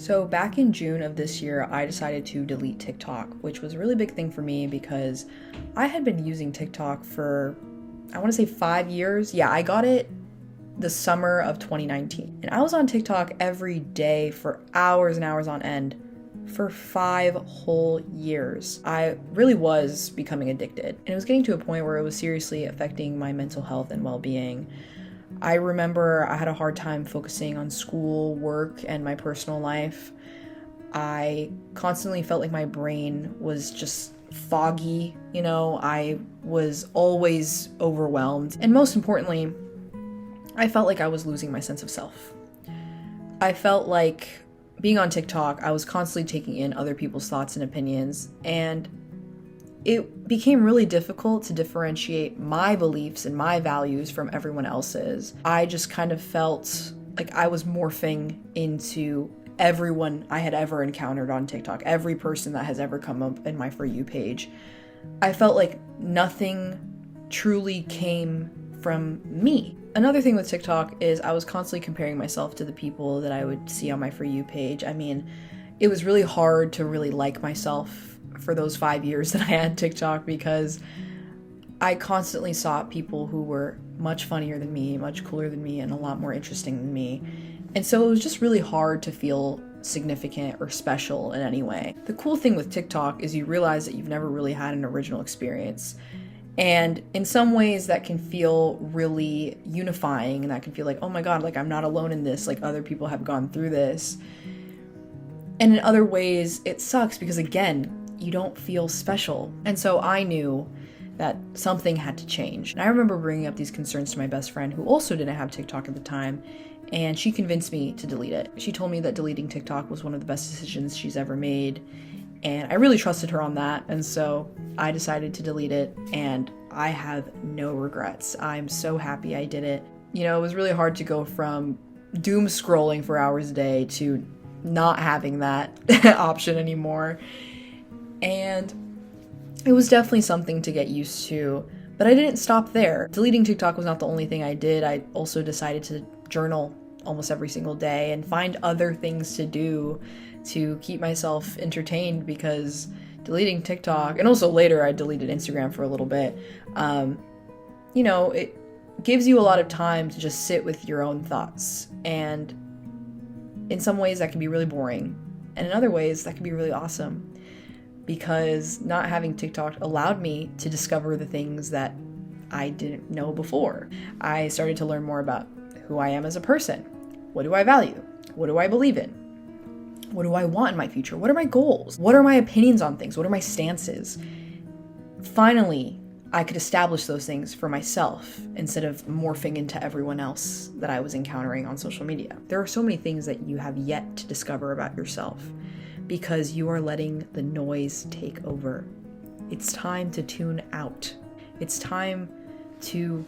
So back in June of this year, I decided to delete TikTok, which was a really big thing for me because I had been using TikTok for, I want to say 5 years. Yeah, I got it the summer of 2019. And I was on TikTok every day for hours and hours on end for 5 whole years. I really was becoming addicted. And it was getting to a point where it was seriously affecting my mental health and well-being. I remember I had a hard time focusing on school, work, and my personal life. I constantly felt like my brain was just foggy, I was always overwhelmed. And most importantly, I felt like I was losing my sense of self. I felt like being on TikTok, I was constantly taking in other people's thoughts and opinions, and it became really difficult to differentiate my beliefs and my values from everyone else's. I just kind of felt like I was morphing into everyone I had ever encountered on TikTok, every person that has ever come up in my For You page. I felt like nothing truly came from me. Another thing with TikTok is I was constantly comparing myself to the people that I would see on my For You page. I mean, it was really hard to really like myself for those 5 years that I had TikTok because I constantly saw people who were much funnier than me, much cooler than me, and a lot more interesting than me. And so it was just really hard to feel significant or special in any way. The cool thing with TikTok is you realize that you've never really had an original experience. And in some ways that can feel really unifying, and that can feel like, oh my God, like I'm not alone in this, like other people have gone through this. And in other ways it sucks because again, you don't feel special. And so I knew that something had to change. And I remember bringing up these concerns to my best friend who also didn't have TikTok at the time, and she convinced me to delete it. She told me that deleting TikTok was one of the best decisions she's ever made, and I really trusted her on that, and so I decided to delete it, and I have no regrets. I'm so happy I did it. It was really hard to go from doom scrolling for hours a day to not having that option anymore. And it was definitely something to get used to, but I didn't stop there. Deleting TikTok was not the only thing I did. I also decided to journal almost every single day and find other things to do to keep myself entertained, because deleting TikTok, and also later I deleted Instagram for a little bit, it gives you a lot of time to just sit with your own thoughts. And in some ways that can be really boring, and in other ways that can be really awesome. Because not having TikTok allowed me to discover the things that I didn't know before. I started to learn more about who I am as a person. What do I value? What do I believe in? What do I want in my future? What are my goals? What are my opinions on things? What are my stances? Finally, I could establish those things for myself instead of morphing into everyone else that I was encountering on social media. There are so many things that you have yet to discover about yourself, because you are letting the noise take over. It's time to tune out. It's time to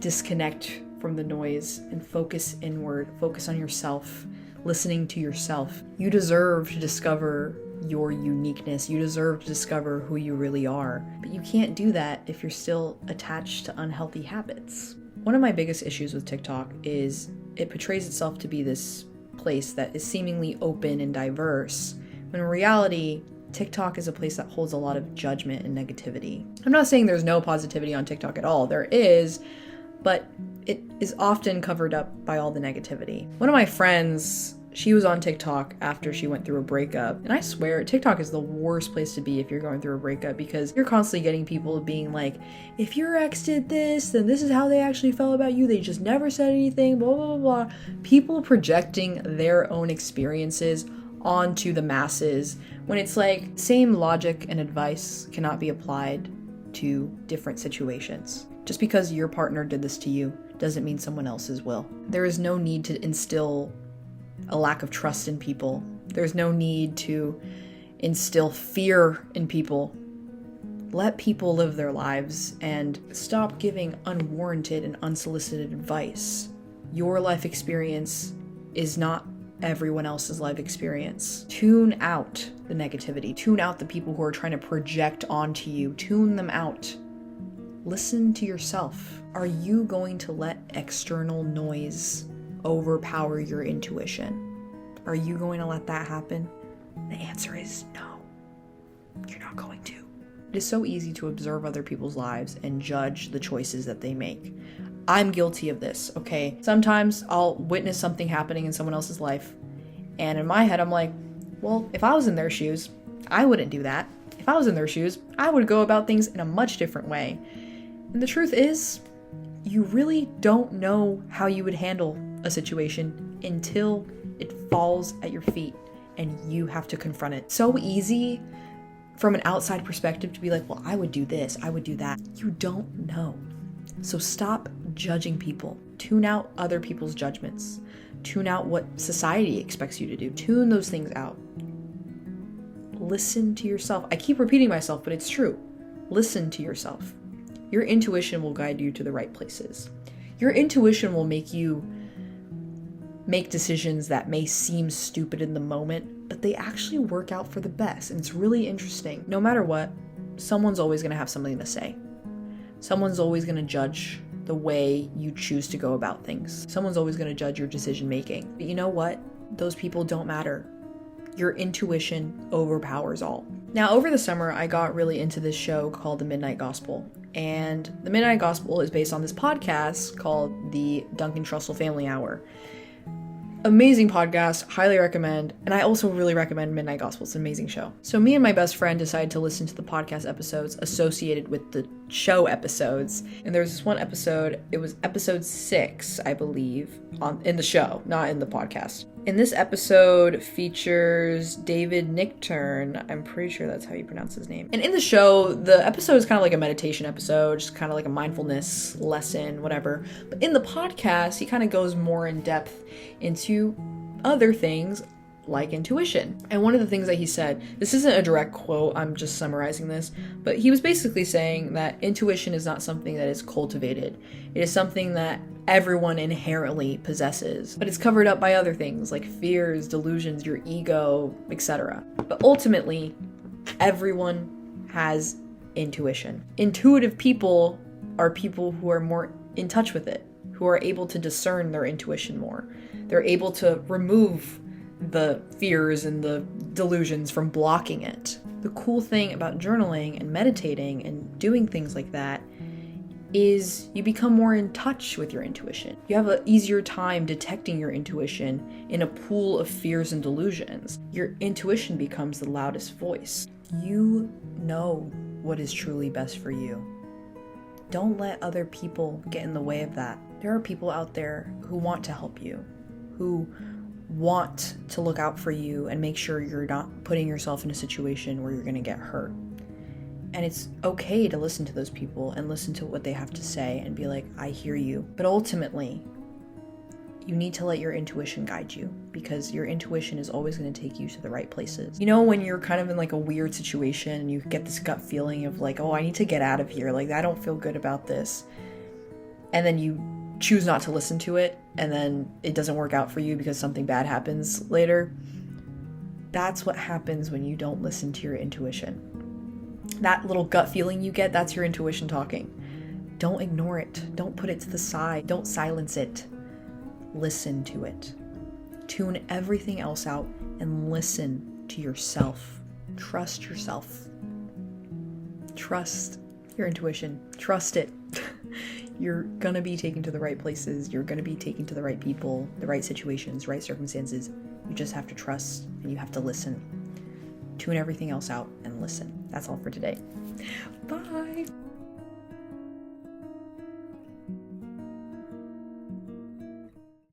disconnect from the noise and focus inward, focus on yourself, listening to yourself. You deserve to discover your uniqueness. You deserve to discover who you really are. But you can't do that if you're still attached to unhealthy habits. One of my biggest issues with TikTok is it portrays itself to be this place that is seemingly open and diverse, when in reality, TikTok is a place that holds a lot of judgment and negativity. I'm not saying there's no positivity on TikTok at all. There is, but it is often covered up by all the negativity. One of my friends, she was on TikTok after she went through a breakup, and I swear TikTok is the worst place to be if you're going through a breakup, because you're constantly getting people being like, if your ex did this, then this is how they actually felt about you. They just never said anything, blah, blah, blah, blah. People projecting their own experiences onto the masses, when it's like same logic and advice cannot be applied to different situations. Just because your partner did this to you doesn't mean someone else's will. There is no need to instill a lack of trust in people. There's no need to instill fear in people. Let people live their lives and stop giving unwarranted and unsolicited advice. Your life experience is not everyone else's life experience. Tune out the negativity. Tune out the people who are trying to project onto you. Tune them out. Listen to yourself. Are you going to let external noise overpower your intuition? Are you going to let that happen? The answer is no. You're not going to. It is so easy to observe other people's lives and judge the choices that they make. I'm guilty of this, okay? Sometimes I'll witness something happening in someone else's life, and in my head I'm like, well, if I was in their shoes, I wouldn't do that. If I was in their shoes, I would go about things in a much different way. And the truth is, you really don't know how you would handle a situation until it falls at your feet and you have to confront it. So easy from an outside perspective to be like, well, I would do this, I would do that. You don't know. So stop judging people. Tune out other people's judgments. Tune out what society expects you to do. Tune those things out. Listen to yourself. I keep repeating myself, but it's true. Listen to yourself. Your intuition will guide you to the right places. Your intuition will make you make decisions that may seem stupid in the moment, but they actually work out for the best. And it's really interesting. No matter what, someone's always going to have something to say. Someone's always going to judge the way you choose to go about things. Someone's always going to judge your decision making. But you know what? Those people don't matter. Your intuition overpowers all. Now, over the summer, I got really into this show called The Midnight Gospel. And The Midnight Gospel is based on this podcast called the Duncan Trussell Family Hour. Amazing podcast, highly recommend. And I also really recommend Midnight Gospel. It's an amazing show. So me and my best friend decided to listen to the podcast episodes associated with the show episodes. And there was this one episode, it was episode 6, I believe, in the show, not in the podcast. And this episode features David Nichtern. I'm pretty sure that's how you pronounce his name. And in the show, the episode is kind of like a meditation episode, just kind of like a mindfulness lesson, whatever. But in the podcast, he kind of goes more in depth into other things like intuition. And one of the things that he said, this isn't a direct quote, I'm just summarizing this, but he was basically saying that intuition is not something that is cultivated. It is something that everyone inherently possesses, but it's covered up by other things like fears, delusions, your ego, etc. But ultimately, everyone has intuition. Intuitive people are people who are more in touch with it, who are able to discern their intuition more. They're able to remove the fears and the delusions from blocking it. The cool thing about journaling and meditating and doing things like that is you become more in touch with your intuition. You have an easier time detecting your intuition in a pool of fears and delusions. Your intuition becomes the loudest voice. You know what is truly best for you. Don't let other people get in the way of that. There are people out there who want to help you, who want to look out for you and make sure you're not putting yourself in a situation where you're going to get hurt. And it's okay to listen to those people and listen to what they have to say and be like, I hear you. But ultimately, you need to let your intuition guide you, because your intuition is always going to take you to the right places. You know, when you're kind of in like a weird situation and you get this gut feeling of like, oh, I need to get out of here. Like, I don't feel good about this. And then you choose not to listen to it, and then it doesn't work out for you because something bad happens later. That's what happens when you don't listen to your intuition. That little gut feeling you get, that's your intuition talking. Don't ignore it. Don't put it to the side. Don't silence it. Listen to it. Tune everything else out and listen to yourself. Trust yourself. Trust your intuition. Trust it. You're gonna be taken to the right places. You're gonna be taken to the right people, the right situations, right circumstances. You just have to trust and you have to listen. Tune everything else out and listen. That's all for today. Bye.